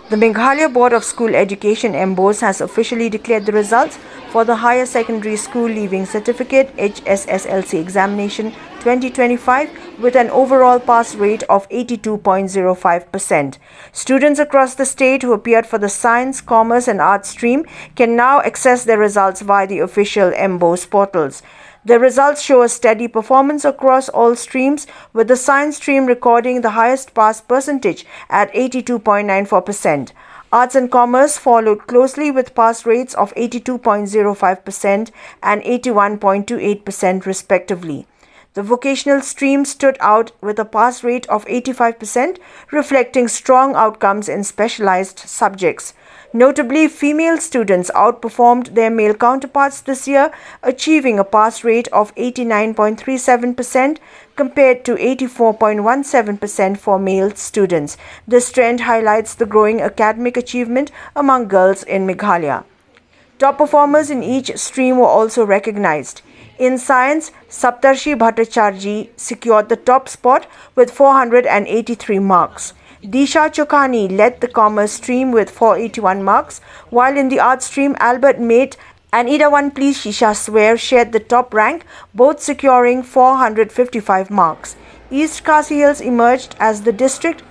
The Meghalaya Board of School Education Mbose has officially declared the results for the Higher Secondary School Leaving Certificate HSSLC examination 2025 with an overall pass rate of 82.05%. Students across the state who appeared for the Science, Commerce and Arts stream can now access their results via the official Mbose portals. The results show a steady performance across all streams, with the science stream recording the highest pass percentage at 82.94%. Arts and Commerce followed closely with pass rates of 82.05% and 81.28% respectively. The vocational stream stood out with a pass rate of 85%, reflecting strong outcomes in specialized subjects. Notably, female students outperformed their male counterparts this year, achieving a pass rate of 89.37% compared to 84.17% for male students. This trend highlights the growing academic achievement among girls in Meghalaya. Top performers in each stream were also recognized. In science, Saptarshi Bhattacharjee secured the top spot with 483 marks. Disha Chokhani led the commerce stream with 481 marks, while in the arts stream, Albert Mate and Idawan Please Shisha Swear shared the top rank, both securing 455 marks. East Khasi Hills emerged as the district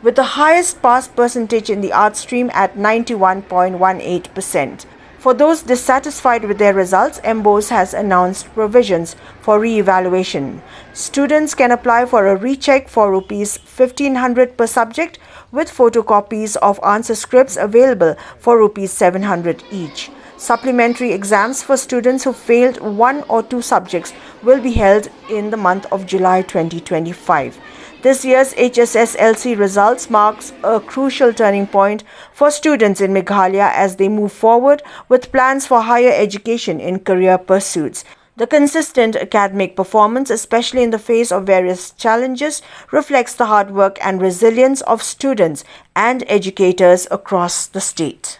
with the highest pass percentage in the arts stream at 91.18%. For those dissatisfied with their results, Mbose has announced provisions for re-evaluation. Students can apply for a recheck for Rs 1,500 per subject, with photocopies of answer scripts available for Rs 700 each. Supplementary exams for students who failed one or two subjects will be held in the month of July 2025. This year's HSSLC results marks a crucial turning point for students in Meghalaya as they move forward with plans for higher education in career pursuits. The consistent academic performance, especially in the face of various challenges, reflects the hard work and resilience of students and educators across the state.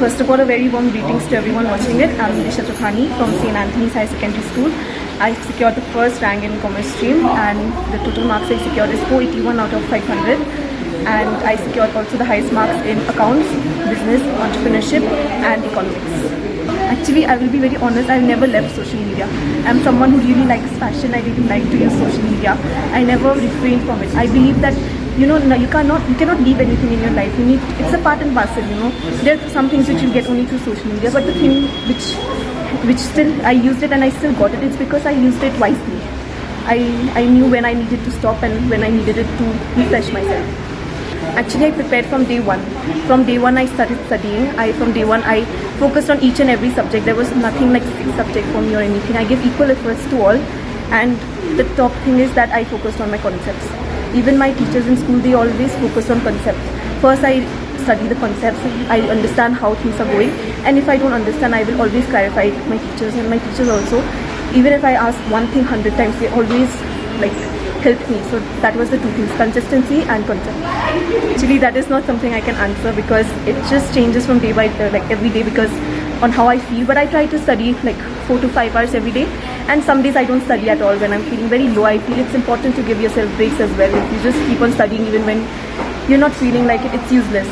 First of all, a very warm greetings to everyone watching it. I'm Mbose Hsslc from St. Anthony's High Secondary School. I secured the first rank in commerce stream, and the total marks I secured is 481 out of 500. And I secured also the highest marks in accounts, business, entrepreneurship and economics. Actually, I will be very honest, I've never left social media. I'm someone who really likes fashion. I really like to use social media. I never refrain from it. I believe that you cannot leave anything in your life. It's a part and parcel. There are some things which you get only through social media, but the thing which still I used it and I still got it, it's because I used it wisely. I knew when I needed to stop and when I needed it to refresh myself. Actually, I prepared from day one. From day one, I started studying. From day one, I focused on each and every subject. There was nothing like fixed subject for me or anything. I give equal efforts to all, and the top thing is that I focused on my concepts. Even my teachers in school, they always focus on concepts. First, I study the concepts, I understand how things are going, and if I don't understand, I will always clarify it with my teachers, and my teachers also, even if I ask one thing 100 times, they always helped me. So that was the two things, consistency and concept. Actually, that is not something I can answer because it just changes from day by day, every day, because on how I feel. But I try to study 4 to 5 hours every day, and some days I don't study at all. When I'm feeling very low, I feel it's important to give yourself breaks as well. If you just keep on studying even when you're not feeling like it, it's useless.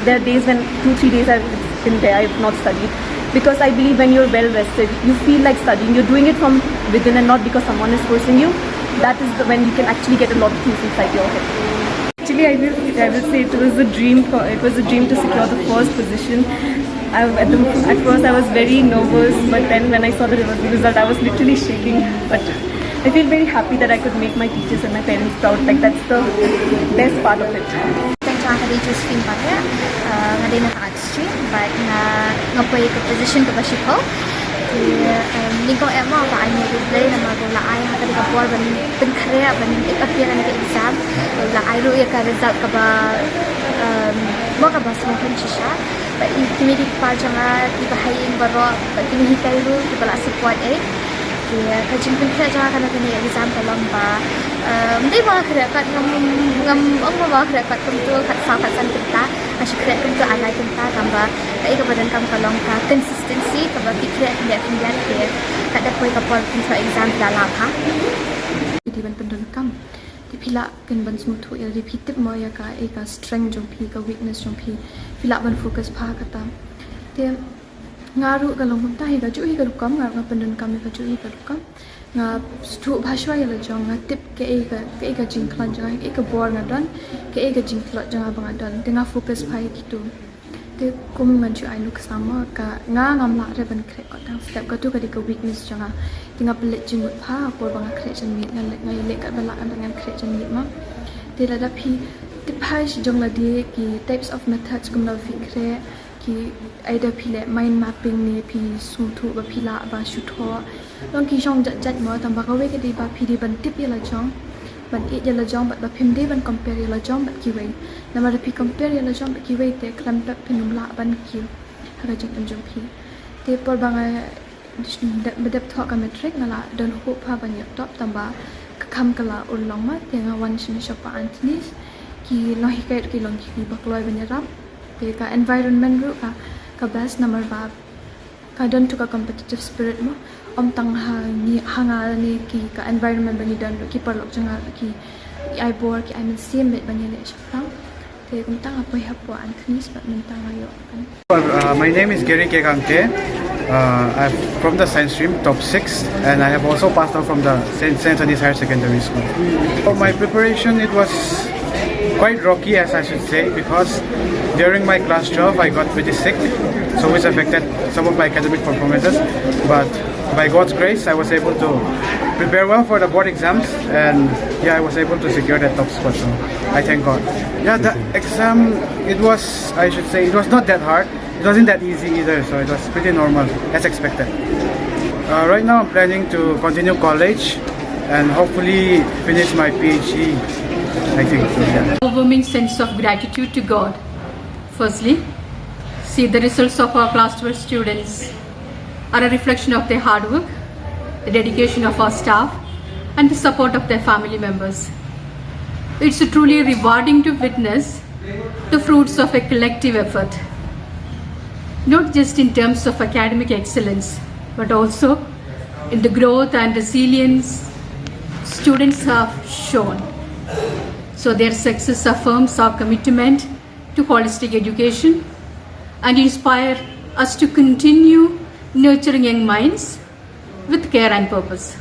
There are days when 2-3 days I've been there, I've not studied, because I believe when you're well rested, you feel like studying, you're doing it from within and not because someone is forcing you. That is when you can actually get a lot of things inside your head. Actually, I will say it was a dream. It was a dream to secure the first position. At first I was very nervous, but then when I saw the result, I was literally shaking. But I feel very happy that I could make my teachers and my parents proud. That's the best part of it. Hari choose stream pada ngadain na art stream, but ngapai ke position ke basiko lingkong emo ba ay mo play na magola ay hata ka bor ban penkrea ban appear na exam la ay ro ya ka result ka ba mo ka bas mo kan shisha ba itimidi pa janga di bahayin baro ba tinihi kai ro di bala support kajin penkrea janga kana kini exam dalam ba hindi mga krekat ngam mga krekat kumtu kat sa kasan kita asyik krekat kumtu alay kita tambah kai kebadan kam kalong ka consistency kaba fikir dia tinggal dia kada poi kapal pintu exam dalam ha di ban pendon kam di phila kan ban smu thu ya di phitip mo ya ka e ka strength jong phi ka weakness jong phi phila ban focus pha ka ta te ngaru ka long ta hi ka chu hi ka kam nga pendon kam ka chu hi ka kam nga stu bhashwa ya la jong nga tip ke e ka jing khlan jang e ka bor nga don ke e ka jing khlan jang ba nga don te nga focus phai ki tu te kum man chu ai nuk sama ka nga ngam la re ban kre ko tang step ka tu ka di ka weakness janga tinga pelet jing pha por ba nga kre chan mi nga le ka ba la an nga kre chan mi ma te la da phi te phai jong la di ki types of methods kum la fi kre ki ai da phi le mind mapping ni phi su thu ba phi la ba shu tho long ki jong jat mo tam ba ka we ka di ba phi di ban tip ya la jong ban e ya la jong ba phim de ban compare ya la jong ba ki we na ma phi compare ya la jong ba ki we te klam ta phinum la ban ki ha ga jing jong phi te por ba nga ba dep tho ka metric na la don ho pha ban ya top tam ba kham ka la ur long ma te nga wan shin shop pa antinis ki lo hi ka ki long ki ba kloi ban ya ram te ka environment ru ka best number ba ka don to ka competitive spirit mo om tang ha ni hanga ni ki ka environment bani don ki par lok janga ki ai bor ki ai men sim bet bani le shang te kum tang apoy hapo an khnis bat men tang ayo kan My name is Gary Kekangte. I'm from the science stream, top 6, and I have also passed out from the St. Anthony's Higher Secondary School. For my preparation, it was quite rocky, as I should say, because during my class 12, I got pretty sick, so which affected some of my academic performances. But by God's grace, I was able to prepare well for the board exams, and yeah, I was able to secure that top spot. So I thank God. Yeah, the exam, it was, I should say, it was not that hard. It wasn't that easy either, so it was pretty normal, as expected. Right now, I'm planning to continue college and hopefully finish my PhD. I think so, yeah. Overwhelming sense of gratitude to God. Firstly, see the results of our class 12 students are a reflection of their hard work, the dedication of our staff, and the support of their family members. It's truly rewarding to witness the fruits of a collective effort, not just in terms of academic excellence, but also in the growth and resilience students have shown. So their success affirms our commitment to holistic education and inspire us to continue nurturing young minds with care and purpose.